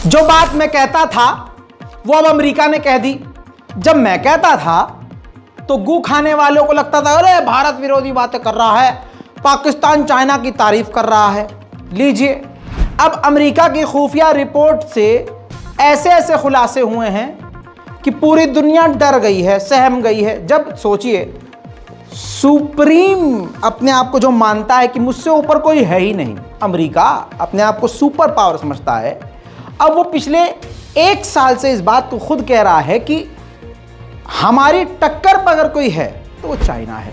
जो बात मैं कहता था वो अब अमेरिका ने कह दी। जब मैं कहता था तो गू खाने वालों को लगता था अरे भारत विरोधी बातें कर रहा है, पाकिस्तान चाइना की तारीफ कर रहा है। लीजिए, अब अमेरिका की खुफिया रिपोर्ट से ऐसे ऐसे खुलासे हुए हैं कि पूरी दुनिया डर गई है, सहम गई है। जब सोचिए, सुप्रीम अपने आप को जो मानता है कि मुझसे ऊपर कोई है ही नहीं, अमेरिका अपने आप को सुपर पावर समझता है, अब वो पिछले 1 साल से इस बात को खुद कह रहा है कि हमारी टक्कर पर अगर कोई है तो वो चाइना है।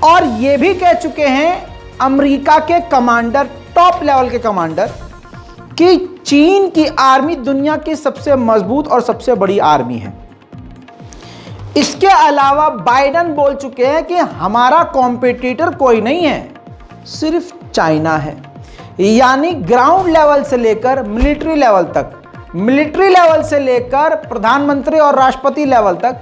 और ये भी कह चुके हैं अमेरिका के कमांडर, टॉप लेवल के कमांडर, कि चीन की आर्मी दुनिया की सबसे मजबूत और सबसे बड़ी आर्मी है। इसके अलावा बाइडन बोल चुके हैं कि हमारा कॉम्पिटिटर कोई नहीं है, सिर्फ चाइना है। यानी ग्राउंड लेवल से लेकर मिलिट्री लेवल तक, मिलिट्री लेवल से लेकर प्रधानमंत्री और राष्ट्रपति लेवल तक,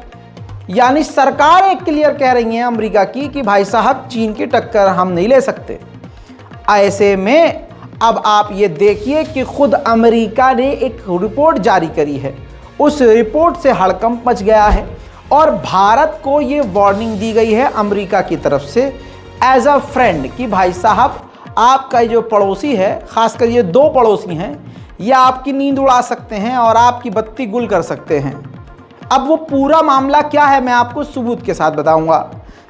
यानी सरकारें क्लियर कह रही हैं अमेरिका की कि भाई साहब चीन की टक्कर हम नहीं ले सकते। ऐसे में अब आप ये देखिए कि खुद अमेरिका ने एक रिपोर्ट जारी करी है, उस रिपोर्ट से हड़कंप मच गया है और भारत को ये वार्निंग दी गई है अमेरिका की तरफ से एज अ फ्रेंड कि भाई साहब आपका जो पड़ोसी है, खासकर ये 2 पड़ोसी हैं, ये आपकी नींद उड़ा सकते हैं और आपकी बत्ती गुल कर सकते हैं। अब वो पूरा मामला क्या है मैं आपको सबूत के साथ बताऊंगा।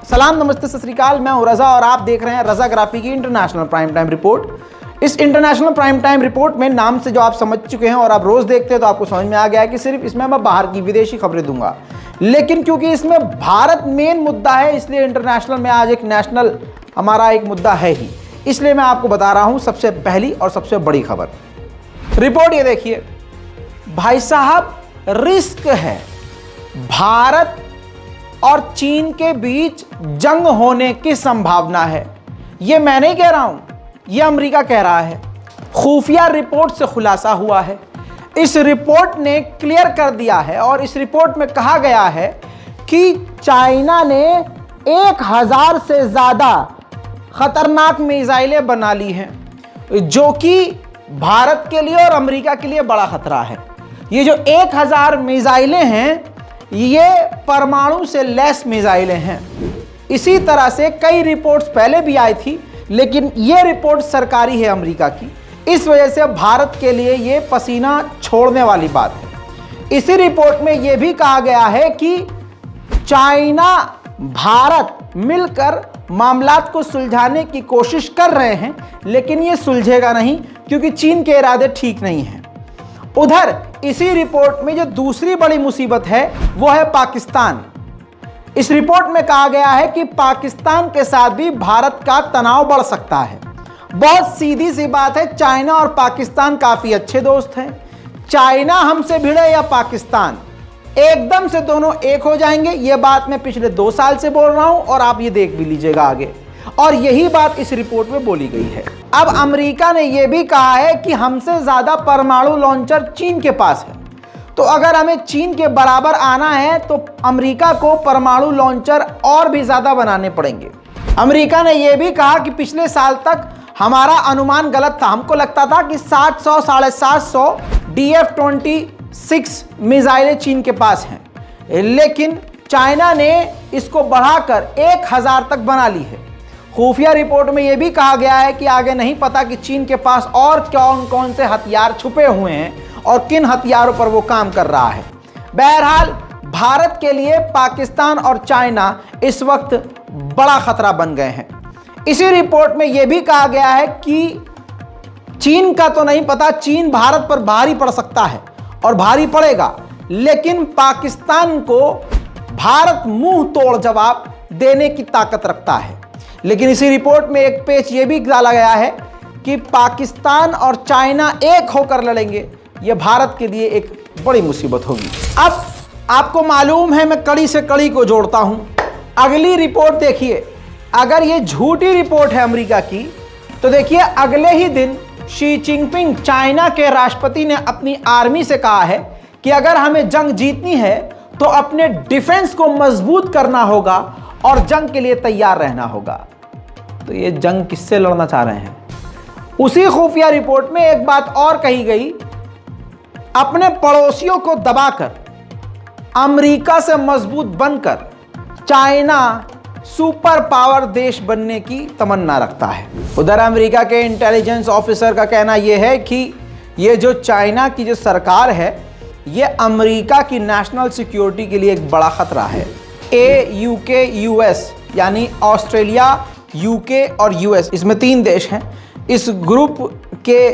सलाम, नमस्ते, सत श्री अकाल, मैं हूं रज़ा और आप देख रहे हैं रज़ाग्राफी की इंटरनेशनल प्राइम टाइम रिपोर्ट। इस इंटरनेशनल प्राइम टाइम रिपोर्ट में नाम से जो आप समझ चुके हैं और आप रोज़ देखते हैं तो आपको समझ में आ गया है कि सिर्फ इसमें मैं बाहर की विदेशी खबरें दूंगा, लेकिन क्योंकि इसमें भारत मेन मुद्दा है इसलिए इंटरनेशनल में आज एक नेशनल हमारा एक मुद्दा है ही, इसलिए मैं आपको बता रहा हूं सबसे पहली और सबसे बड़ी खबर। रिपोर्ट ये देखिए भाई साहब, रिस्क है भारत और चीन के बीच जंग होने की संभावना है। ये मैं नहीं कह रहा हूं, ये अमेरिका कह रहा है। खुफिया रिपोर्ट से खुलासा हुआ है। इस रिपोर्ट ने क्लियर कर दिया है और इस रिपोर्ट में कहा गया है कि चाइना ने 1000 से ज़्यादा खतरनाक मिसाइलें बना ली हैं, जो कि भारत के लिए और अमेरिका के लिए बड़ा खतरा है। ये जो 1000 मिसाइलें हैं ये परमाणु से लैस मिसाइलें हैं। इसी तरह से कई रिपोर्ट्स पहले भी आई थी, लेकिन ये रिपोर्ट सरकारी है अमेरिका की, इस वजह से भारत के लिए ये पसीना छोड़ने वाली बात है। इसी रिपोर्ट में यह भी कहा गया है कि चाइना भारत मिलकर मामलात को सुलझाने की कोशिश कर रहे हैं, लेकिन ये सुलझेगा नहीं क्योंकि चीन के इरादे ठीक नहीं हैं। उधर इसी रिपोर्ट में जो दूसरी बड़ी मुसीबत है वो है पाकिस्तान। इस रिपोर्ट में कहा गया है कि पाकिस्तान के साथ भी भारत का तनाव बढ़ सकता है। बहुत सीधी सी बात है, चाइना और पाकिस्तान काफी अच्छे दोस्त हैं। चाइना हमसे भिड़े या पाकिस्तान, एकदम से दोनों एक हो जाएंगे। यह बात मैं पिछले 2 साल से बोल रहा हूं और आप ये देख भी लीजिएगा आगे, और यही बात इस रिपोर्ट में बोली गई है। अब अमेरिका ने यह भी कहा है कि हमसे ज्यादा परमाणु लॉन्चर चीन के पास है, तो अगर हमें चीन के बराबर आना है तो अमेरिका को परमाणु लॉन्चर और भी ज्यादा बनाने पड़ेंगे। अमेरिका ने यह भी कहा कि पिछले साल तक हमारा अनुमान गलत था, हमको लगता था कि 700 750 DF-26 मिसाइलें चीन के पास हैं, लेकिन चाइना ने इसको बढ़ाकर 1000 तक बना ली है। खुफिया रिपोर्ट में यह भी कहा गया है कि आगे नहीं पता कि चीन के पास और कौन कौन से हथियार छुपे हुए हैं और किन हथियारों पर वो काम कर रहा है। बहरहाल भारत के लिए पाकिस्तान और चाइना इस वक्त बड़ा खतरा बन गए हैं। इसी रिपोर्ट में यह भी कहा गया है कि चीन का तो नहीं पता, चीन भारत पर भारी पड़ सकता है और भारी पड़ेगा, लेकिन पाकिस्तान को भारत मुंह तोड़ जवाब देने की ताकत रखता है। लेकिन इसी रिपोर्ट में एक पेच यह भी डाला गया है कि पाकिस्तान और चाइना एक होकर लड़ेंगे, यह भारत के लिए एक बड़ी मुसीबत होगी। अब आपको मालूम है मैं कड़ी से कड़ी को जोड़ता हूं। अगली रिपोर्ट देखिए, अगर ये झूठी रिपोर्ट है अमेरिका की, तो देखिए अगले ही दिन शी जिनपिंग चाइना के राष्ट्रपति ने अपनी आर्मी से कहा है कि अगर हमें जंग जीतनी है तो अपने डिफेंस को मजबूत करना होगा और जंग के लिए तैयार रहना होगा। तो ये जंग किससे लड़ना चाह रहे हैं? उसी खुफिया रिपोर्ट में एक बात और कही गई अपने पड़ोसियों को दबाकर अमेरिका से मजबूत बनकर चाइना सुपर पावर देश बनने की तमन्ना रखता है। उधर अमेरिका के इंटेलिजेंस ऑफिसर का कहना यह है कि ये जो चाइना की जो सरकार है, ये अमेरिका की नेशनल सिक्योरिटी के लिए एक बड़ा खतरा है। यूके यूएस यानी ऑस्ट्रेलिया, यूके और यूएस, इसमें 3 देश हैं। इस ग्रुप के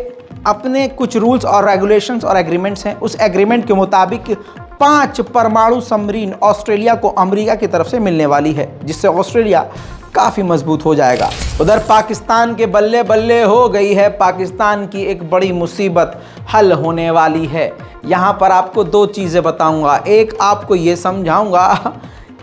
अपने कुछ रूल्स और रेगुलेशंस और एग्रीमेंट्स हैं। उस एग्रीमेंट के मुताबिक 5 परमाणु सबमरीन ऑस्ट्रेलिया को अमेरिका की तरफ से मिलने वाली है, जिससे ऑस्ट्रेलिया काफ़ी मजबूत हो जाएगा। उधर पाकिस्तान के बल्ले बल्ले हो गई है। पाकिस्तान की एक बड़ी मुसीबत हल होने वाली है। यहाँ पर आपको 2 चीज़ें बताऊँगा। एक, आपको ये समझाऊँगा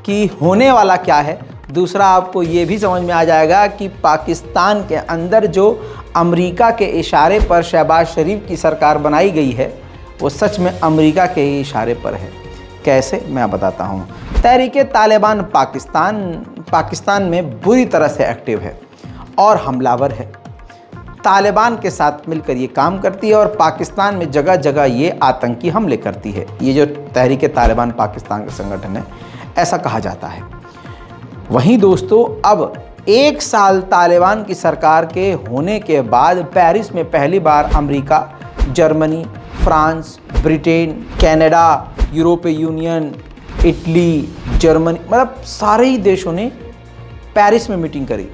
कि होने वाला क्या है। दूसरा, आपको ये भी समझ में आ जाएगा कि पाकिस्तान के अंदर जो अमेरिका के इशारे पर शहबाज शरीफ की सरकार बनाई गई है, वो सच में अमेरिका के ही इशारे पर है। कैसे, मैं बताता हूँ। तहरीके तालिबान पाकिस्तान में बुरी तरह से एक्टिव है और हमलावर है। तालिबान के साथ मिलकर ये काम करती है और पाकिस्तान में जगह जगह ये आतंकी हमले करती है। ये जो तहरीके तालिबान पाकिस्तान का संगठन है, ऐसा कहा जाता है। वहीं दोस्तों, अब 1 साल तालिबान की सरकार के होने के बाद पेरिस में पहली बार America, Germany, France, Britain, Canada, यूरोपीय यूनियन, इटली, जर्मनी, मतलब सारे ही देशों ने पेरिस में मीटिंग करी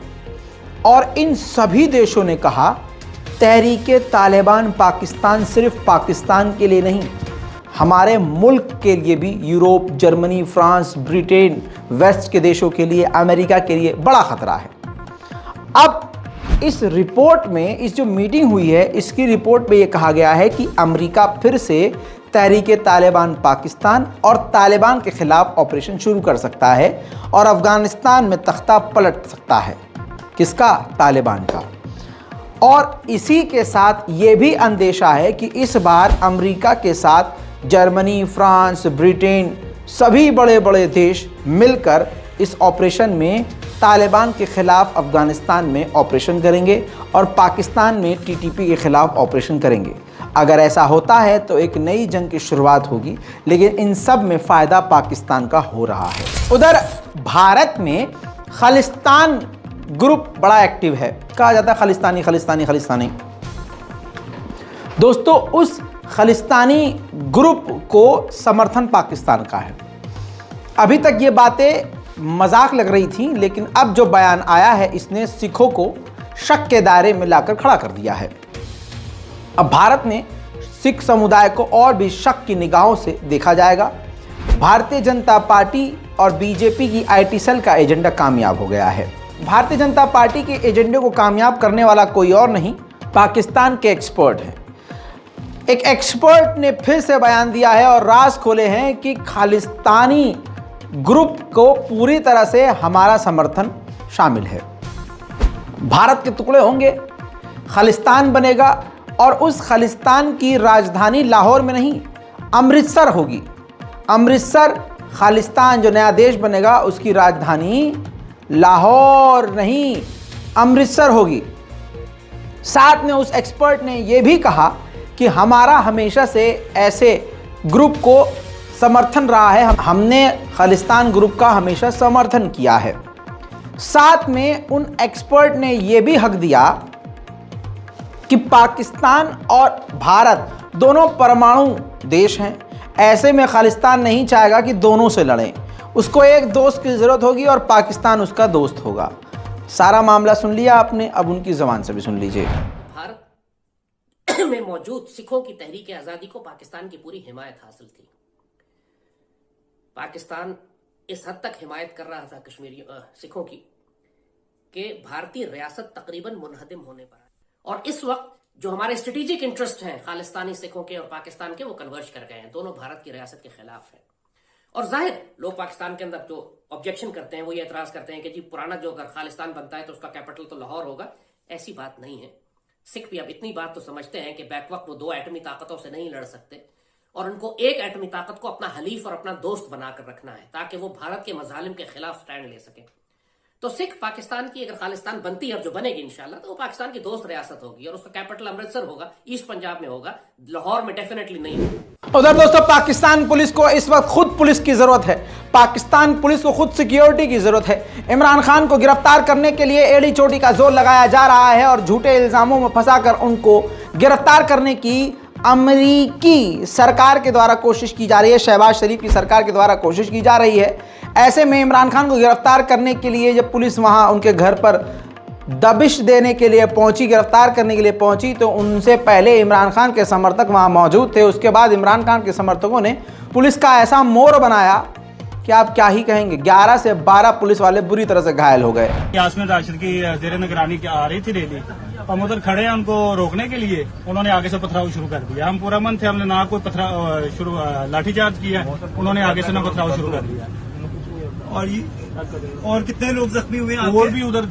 और इन सभी देशों ने कहा तहरीके तालिबान पाकिस्तान सिर्फ पाकिस्तान के लिए नहीं, हमारे मुल्क के लिए भी, Europe, Germany, France, Britain, west के देशों के लिए, अमेरिका के लिए बड़ा खतरा है। अब इस रिपोर्ट में, इस जो मीटिंग हुई है, इसकी रिपोर्ट में ये कहा गया है कि अमेरिका फिर से तहरीके तालिबान पाकिस्तान और तालिबान के खिलाफ ऑपरेशन शुरू कर सकता है और अफगानिस्तान में तख्ता पलट सकता है। किसका? तालिबान का। और इसी के साथ ये भी अंदेशा है कि इस बार अमेरिका के साथ जर्मनी, फ्रांस, ब्रिटेन, सभी बड़े बड़े देश मिलकर इस ऑपरेशन में तालिबान के खिलाफ अफगानिस्तान में ऑपरेशन करेंगे और पाकिस्तान में टीटीपी के खिलाफ ऑपरेशन करेंगे। अगर ऐसा होता है तो एक नई जंग की शुरुआत होगी, लेकिन इन सब में फ़ायदा पाकिस्तान का हो रहा है। उधर भारत में खालिस्तान ग्रुप बड़ा एक्टिव है। कहा जाता है खालिस्तानी खालिस्तानी खालिस्तानी। दोस्तों, उस खालिस्तानी ग्रुप को समर्थन पाकिस्तान का है। अभी तक ये बातें मजाक लग रही थी, लेकिन अब जो बयान आया है, इसने सिखों को शक के दायरे में लाकर खड़ा कर दिया है। अब भारत में सिख समुदाय को और भी शक की निगाहों से देखा जाएगा। भारतीय जनता पार्टी और बीजेपी की आईटी सेल का एजेंडा कामयाब हो गया है। भारतीय जनता पार्टी के एजेंडे को कामयाब करने वाला कोई और नहीं, पाकिस्तान के एक्सपर्ट हैं। एक एक्सपर्ट ने फिर से बयान दिया है और राज खोले हैं कि खालिस्तानी ग्रुप को पूरी तरह से हमारा समर्थन शामिल है। भारत के टुकड़े होंगे, खालिस्तान बनेगा और उस खालिस्तान की राजधानी लाहौर में नहीं, अमृतसर होगी। अमृतसर, खालिस्तान जो नया देश बनेगा, उसकी राजधानी लाहौर नहीं, अमृतसर होगी। साथ में उस एक्सपर्ट ने यह भी कहा कि हमारा हमेशा से ऐसे ग्रुप को समर्थन रहा है, हमने खालिस्तान ग्रुप का हमेशा समर्थन किया है। साथ में उन एक्सपर्ट ने यह भी हक दिया कि पाकिस्तान और भारत दोनों परमाणु देश हैं। ऐसे में खालिस्तान नहीं चाहेगा कि दोनों से लड़ें, उसको एक दोस्त की ज़रूरत होगी और पाकिस्तान उसका दोस्त होगा। सारा मामला सुन लिया आपने, अब उनकी ज़बान से भी सुन लीजिए। भारत में मौजूद सिखों की तहरीक आज़ादी को पाकिस्तान की पूरी हिमायत हासिल थी। पाकिस्तान इस हद तक हिमायत कर रहा था कश्मीरी सिखों की कि भारतीय रियासत तकरीबन मुनहदिम होने पर है। और इस वक्त जो हमारे स्ट्रेटेजिक इंटरेस्ट हैं खालिस्तानी सिखों के और पाकिस्तान के, वो कन्वर्ज कर गए हैं, दोनों भारत की रियासत के खिलाफ है। और जाहिर लोग पाकिस्तान के अंदर जो ऑब्जेक्शन करते हैं वो ये एतराज करते हैं कि जी पुराना जो अगर खालिस्तान बनता है तो उसका कैपिटल तो लाहौर होगा। ऐसी बात नहीं है। सिख भी अब इतनी बात तो समझते हैं कि बैक वक्त वो 2 एटमी ताकतों से नहीं लड़ सकते और उनको एक एटमी ताकत को अपना हलीफ और अपना दोस्त बनाकर रखना है ताकि वो भारत के मजालिम के खिलाफ स्टैंड ले सके। तो सिख पाकिस्तान की अगर खालिस्तान बनती है और जो बनेगी इंशाल्लाह, तो वो पाकिस्तान की दोस्त रियासत होगी और उसका कैपिटल अमृतसर होगा, ईस्ट पंजाब में होगा, लाहौर में डेफिनेटली नहीं होगा। उधर दोस्तों पाकिस्तान पुलिस को इस वक्त खुद पुलिस की जरूरत है। पाकिस्तान पुलिस को खुद सिक्योरिटी की जरूरत है। इमरान खान को गिरफ्तार करने के लिए एड़ी चोटी का जोर लगाया जा रहा है और झूठे इल्जामों में फंसाकर उनको गिरफ्तार करने की अमेरिकी सरकार के द्वारा कोशिश की जा रही है। शहबाज शरीफ की सरकार के द्वारा कोशिश की जा रही है। ऐसे में इमरान खान को गिरफ्तार करने के लिए जब पुलिस वहां उनके घर पर दबिश देने के लिए पहुंची, गिरफ्तार करने के लिए पहुंची, तो उनसे पहले इमरान खान के समर्थक वहां मौजूद थे। उसके बाद इमरान खान के समर्थकों ने पुलिस का ऐसा मोर बनाया कि आप क्या ही कहेंगे। 11 से 12 पुलिस वाले बुरी तरह से घायल हो गए। यास्मीन राशिद की जेर निगरानी आ रही थी रैली, हम उधर खड़े हैं उनको रोकने के लिए, उन्होंने आगे से पथराव शुरू कर दिया। हम पूरा मन थे, हमने ना कोई लाठीचार्ज किया, उन्होंने आगे से ना पथराव शुरू कर दिया। और कितने लोग जख्मी हुए हैं? और भी उधर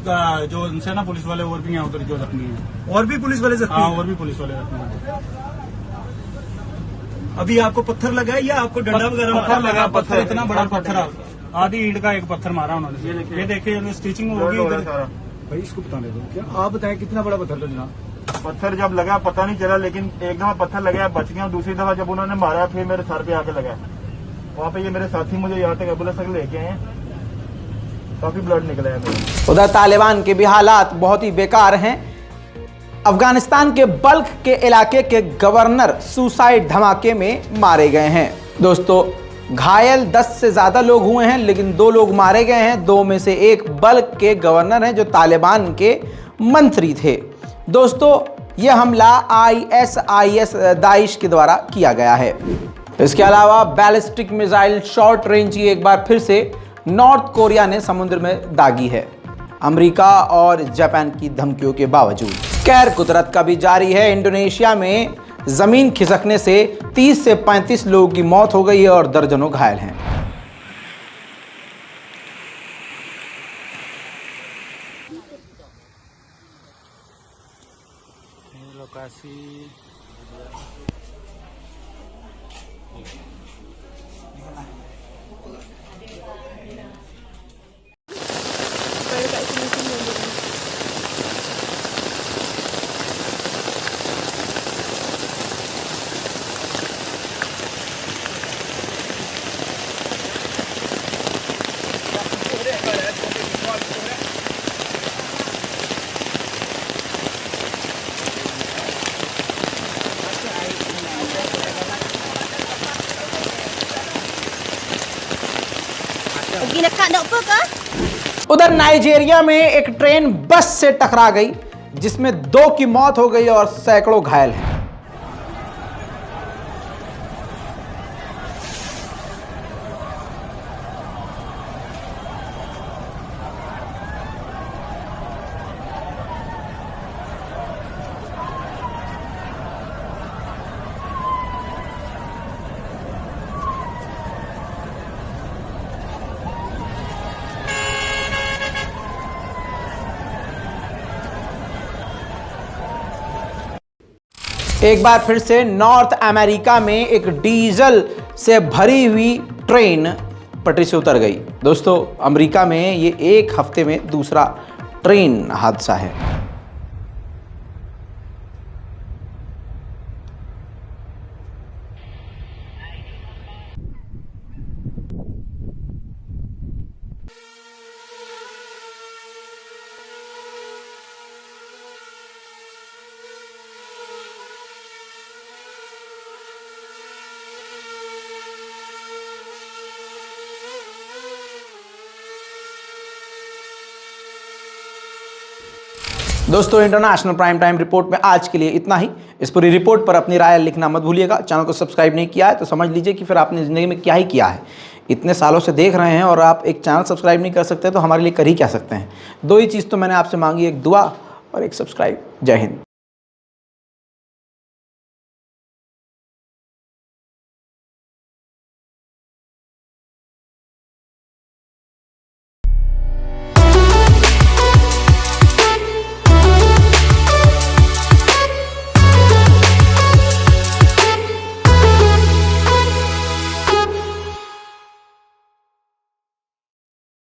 जो सेना पुलिस वाले और भी हैं उधर जो जख्मी हैं। और भी पुलिस वाले जख्मी? हाँ, और भी पुलिस वाले जख्मी हैं। अभी आपको पत्थर लगा है या आपको डंडा वगैरह? पत्थर लगा, पत्थर इतना बड़ा पत्थर, आधी ईंट का एक पत्थर मारा उन्होंने। ये देखिए स्टिचिंग होगी उधर। भाई इसको बताने दो, क्या आप बताएं कितना बड़ा पत्थर था जनाब? पत्थर जब लगा पता नहीं चला, लेकिन एक दफा पत्थर लगा बच गया। दूसरी दफा जब उन्होंने मारा फिर मेरे सर पे आके लगा। वहाँ पे ये मेरे साथी मुझे यहाँ तक एम्बुलेंस तक लेके आए हैं, काफी ब्लड निकला है मेरे। उधर तालिबान के भी हालात बहुत ही बेकार हैं। अफगानिस्तान के बल्ख के इलाके के गवर्नर सुसाइड धमाके में मारे गए हैं। दोस्तों घायल 10 से ज्यादा लोग हुए हैं, लेकिन 2 लोग मारे गए हैं। 2 में से एक बल्ख के गवर्नर हैं जो तालिबान के मंत्री थे। दोस्तों यह हमला ISIS दाइश के द्वारा किया गया है। इसके अलावा बैलिस्टिक मिसाइल शॉर्ट रेंज की एक बार फिर से नॉर्थ कोरिया ने समुद्र में दागी है, अमेरिका और जापान की धमकियों के बावजूद। कहर कुदरत का भी जारी है। इंडोनेशिया में जमीन खिसकने से 30 से 35 लोगों की मौत हो गई है और दर्जनों घायल हैं। उधर नाइजीरिया में एक ट्रेन बस से टकरा गई जिसमें 2 की मौत हो गई और सैकड़ों घायल हैं। एक बार फिर से नॉर्थ अमेरिका में एक डीजल से भरी हुई ट्रेन पटरी से उतर गई। दोस्तों अमेरिका में ये एक हफ्ते में दूसरा ट्रेन हादसा है। दोस्तों इंटरनेशनल प्राइम टाइम रिपोर्ट में आज के लिए इतना ही। इस पूरी रिपोर्ट पर अपनी राय लिखना मत भूलिएगा। चैनल को सब्सक्राइब नहीं किया है तो समझ लीजिए कि फिर आपने ज़िंदगी में क्या ही किया है। इतने सालों से देख रहे हैं और आप एक चैनल सब्सक्राइब नहीं कर सकते तो हमारे लिए कर ही क्या सकते हैं। 2 ही चीज़ तो मैंने आपसे मांगी, एक दुआ और एक सब्सक्राइब। जय हिंद।